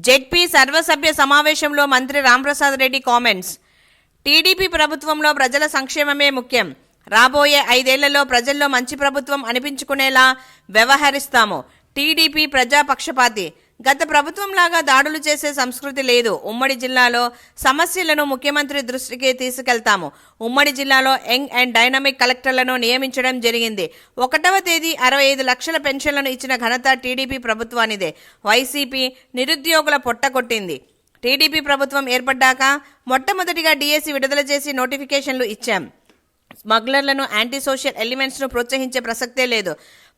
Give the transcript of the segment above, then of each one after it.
ZP సర్వసభ్య సమావేశంలో మంత్రి రాంప్రసాద్ రెడ్డి కామెంట్స్. టీడీపీ ప్రభుత్వంలో ప్రజల సంక్షేమమే ముఖ్యం. రాబోయే 5 ఏళ్లలో ప్రజల్లో మంచి ప్రభుత్వం అనిపించుకునేలా వ్యవహరిస్తాము. టీడీపీ ప్రజాపక్షపాతి. గత ప్రభుత్వంలాగా దాడులు చేసే సంస్కృతి లేదు. ఉమ్మడి జిల్లాలో సమస్యలను ముఖ్యమంత్రి దృష్టికి తీసుకెళ్తాము. ఉమ్మడి జిల్లాలో యంగ్ అండ్ డైనమిక్ కలెక్టర్లను నియమించడం జరిగింది. 1వ తేదీ 65 లక్షల పెన్షన్లను ఇచ్చిన ఘనత టీడీపీ ప్రభుత్వానిదే. వైసీపీ నిరుద్యోగుల పొట్టకొట్టింది. టీడీపీ ప్రభుత్వం ఏర్పడ్డాక మొట్టమొదటిగా డిఎస్సి విడుదల చేసి నోటిఫికేషన్లు ఇచ్చాం. స్మగ్లర్లను, యాంటీ సోషల్ ఎలిమెంట్స్ను ప్రోత్సహించే ప్రసక్తే లేదు.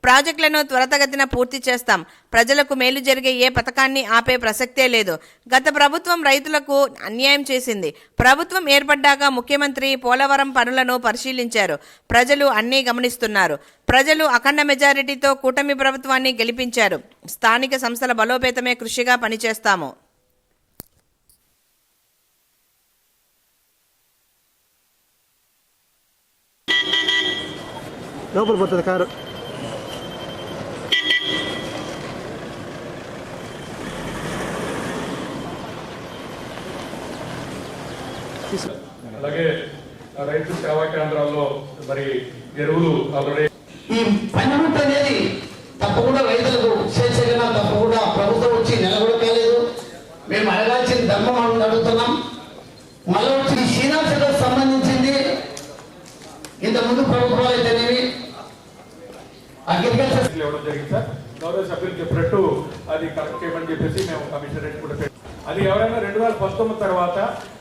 ప్రాజెక్టులను త్వరితగతిన పూర్తి చేస్తాం. ప్రజలకు మేలు జరిగే ఏ పథకాన్ని ఆపే ప్రసక్తే లేదు. గత ప్రభుత్వం రైతులకు అన్యాయం చేసింది. ప్రభుత్వం ఏర్పడ్డాక ముఖ్యమంత్రి పోలవరం పనులను పరిశీలించారు. ప్రజలు అన్నీ గమనిస్తున్నారు. ప్రజలు అఖండ మెజారిటీతో కూటమి ప్రభుత్వాన్ని గెలిపించారు. స్థానిక సంస్థల బలోపేతమే కృషిగా పనిచేస్తాము. లోపల పోతుంది కారు. అలాగే రైతు సేవా కేంద్రాల్లో మరి ఎరువులు ఆల్రెడీ ఈ పనిముట్టు అనేది తప్పకుండా రైతులకు చేసేగా తప్పకుండా ప్రభుత్వం వచ్చి నిలబడలేదు. మేము అడగాల్సిన ధర్మం అని అడుగుతున్నాం. మళ్ళీ వచ్చి శ్రీనివాసకు సంబంధించింది ఇంతకుముందు ప్రభుత్వాలు అయితేనేవి అగ్రికల్చర్ ఇవ్వడం జరిగింది సార్. గౌరవ సభ్యులు చెప్పినట్టు అది కరెక్ట్ చేయమని చెప్పేసి మేము కమిషనరేట్ కూడా అది ఎవరైనా 2019 తర్వాత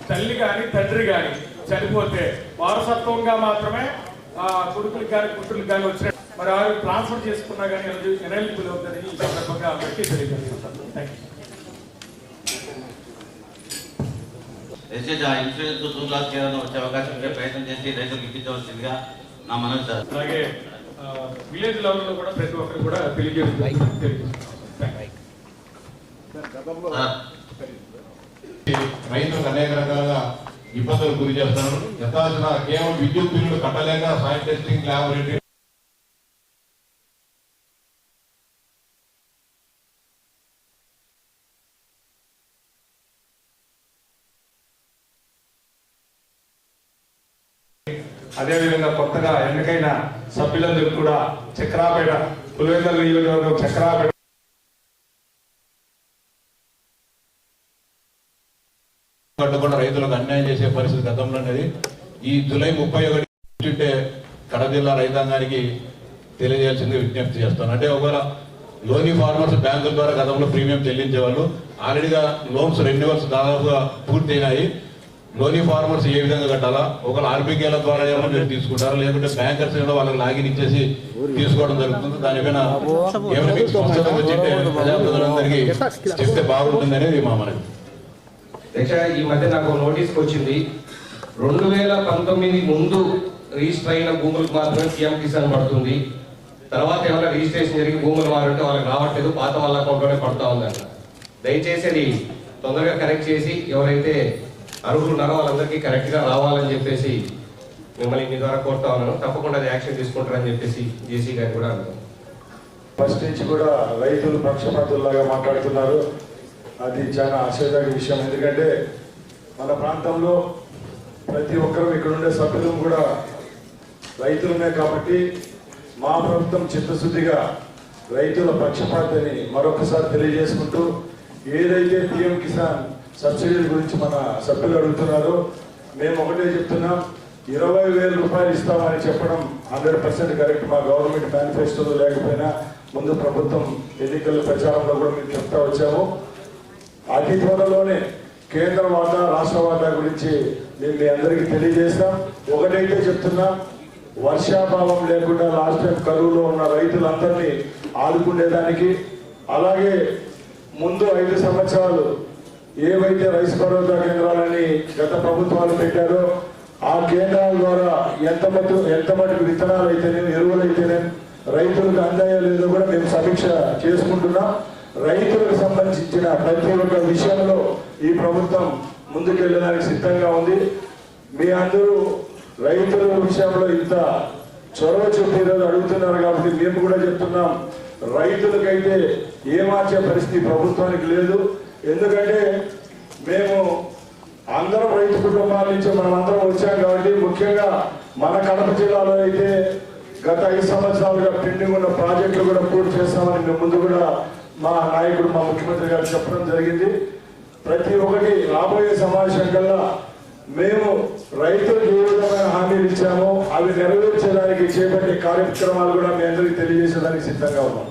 తల్లి కానీ తండ్రి కానీ చనిపోతే వారసత్వంగా మాత్రమే కొడుకులకు కానీ కూతుర్లకు కానీ వచ్చిన మరి వారు ట్రాన్స్ఫర్ చేసుకున్నా కానీ ఎనలిజిబుల్ అవుతుందని ఈ సందర్భంగా అందరికీ తెలియజేస్తాను. Thank you. ఇన్సూరెన్స్ 2 లాక్స్ ఏదైనా వచ్చే అవకాశం ఉంటే ప్రయత్నం చేసి రైతులకు ఇప్పించవలసిందిగా నా మనవి సార్. అలాగే విలేజ్ లెవెల్లో కూడా ప్రతి ఒక్కరు కూడా రైతులకు అనేక రకాలుగా ఇబ్బందులు గురి చేస్తున్నారు. యథాచిన కేవలం విద్యుత్ బిల్లులు కట్టలేక సాయిల్ టెస్టింగ్ ల్యాబొరేటరీ అదేవిధంగా కొత్తగా ఎన్నికైన సభ్యులందరూ కూడా చక్రాపేట పులివెందుల నియోజకవర్గం చక్రాపేట కట్టకుండా రైతులకు అన్యాయం చేసే పరిస్థితి గతంలో అనేది ఈ జూలై 31 కడప జిల్లా రైతాంగానికి తెలియజేయాల్సింది విజ్ఞప్తి చేస్తాను. అంటే ఒకవేళ లోనీ ఫార్మర్స్ బ్యాంకుల ద్వారా గతంలో ప్రీమియం చెల్లించేవాళ్ళు ఆల్రెడీగా లోన్స్ రెన్యువల్స్ దాదాపుగా పూర్తయినాయి. లోనీ ఫార్మర్స్ ఏ విధంగా కట్టాలా, ఒకవేళ ఆర్బీకేల ద్వారా ఏమో మీరు తీసుకుంటారా, లేకుంటే బ్యాంకర్స్ వాళ్ళకి లాగిన్ ఇచ్చేసి తీసుకోవడం జరుగుతుంది. దానిపైన ఏమైనా మీకు స్పష్టత వచ్చింటే ప్రజాప్రతినిధులందరికీ చెప్తే బాగుంటుంది అనేది మా మనకి. ఈ మధ్య నాకు నోటీస్కి వచ్చింది 2019 ముందు రిజిస్టర్ అయిన భూములకు మాత్రమే సీఎం కిసాన్ పడుతుంది. తర్వాత ఏమైనా రిజిస్ట్రేషన్ జరిగి భూములు మారంటే వాళ్ళకి రావట్లేదు, పాత వాళ్ళ అకౌంట్లోనే పడుతూ ఉందంట. దయచేసి అది తొందరగా కరెక్ట్ చేసి ఎవరైతే అర్హులు ఉన్నారో వాళ్ళందరికీ కరెక్ట్గా రావాలని చెప్పేసి మిమ్మల్ని మీ ద్వారా కోరుతా ఉన్నాను. తప్పకుండా అది యాక్షన్ తీసుకుంటారని చెప్పేసి జేసీ గారు కూడా అన్నారు. ఫస్ట్ నుంచి కూడా రైతులు పక్షపాతుల్లాగా మాట్లాడుతున్నారు. అది చాలా ఆశ్చర్యకర విషయం. ఎందుకంటే మన ప్రాంతంలో ప్రతి ఒక్కరూ ఇక్కడ ఉండే సభ్యులు కూడా రైతులమే కాబట్టి మా ప్రభుత్వం చిత్తశుద్ధిగా రైతుల పక్షపాతని మరొకసారి తెలియజేసుకుంటూ ఏదైతే పిఎం కిసాన్ సబ్సిడీ గురించి మన సభ్యులు అడుగుతున్నారో మేము ఒకటే చెప్తున్నాం, 20,000 రూపాయలు ఇస్తామని చెప్పడం 100% కరెక్ట్. మా గవర్నమెంట్ మేనిఫెస్టోలో లేకపోయినా ముందు ప్రభుత్వం ఎన్నికల ప్రచారంలో కూడా మేము చెప్తా వచ్చాము. అతి త్వరలోనే కేంద్ర వాటా రాష్ట్ర వాటా గురించి మేము మీ అందరికీ తెలియజేస్తాం. ఒకటైతే చెప్తున్నాం, వర్షాభావం లేకుండా లాస్ట్ టైం కరువులో ఉన్న రైతులందరినీ ఆదుకునేదానికి, అలాగే ముందు 5 సంవత్సరాలు ఏవైతే రైతు భరోసా కేంద్రాలని గత ప్రభుత్వాలు పెట్టారో ఆ కేంద్రాల ద్వారా ఎంత మటుకు విత్తనాలు అయితేనేమి ఎరువులు అయితేనేమి రైతులకు అందాయో లేదో కూడా మేము సమీక్ష చేసుకుంటున్నాం. రైతులకు సంబంధించిన ప్రతి ఒక్క విషయంలో ఈ ప్రభుత్వం ముందుకెళ్ళడానికి సిద్ధంగా ఉంది. మీ అందరూ రైతుల విషయంలో ఇంత చొరవ చూపి అడుగుతున్నారు కాబట్టి మేము కూడా చెప్తున్నాం, రైతులకైతే ఏమార్చే పరిస్థితి ప్రభుత్వానికి లేదు. ఎందుకంటే మేము అందరం రైతు కుటుంబాల నుంచి మనం అందరం వచ్చాం కాబట్టి ముఖ్యంగా మన కడప జిల్లాలో అయితే గత 5 సంవత్సరాలుగా పెండింగ్ ఉన్న ప్రాజెక్టులు కూడా పూర్తి చేస్తామని మేము ముందు కూడా మా నాయకుడు మా ముఖ్యమంత్రి గారు చెప్పడం జరిగింది. ప్రతి ఒక్కటి రాబోయే సమావేశం కల్లా మేము రైతులకు ఏ విధమైన హామీలు ఇచ్చామో అవి నెరవేర్చడానికి చేపట్టే కార్యక్రమాలు కూడా మీ అందరికీ తెలియజేసేదానికి సిద్ధంగా ఉన్నాం.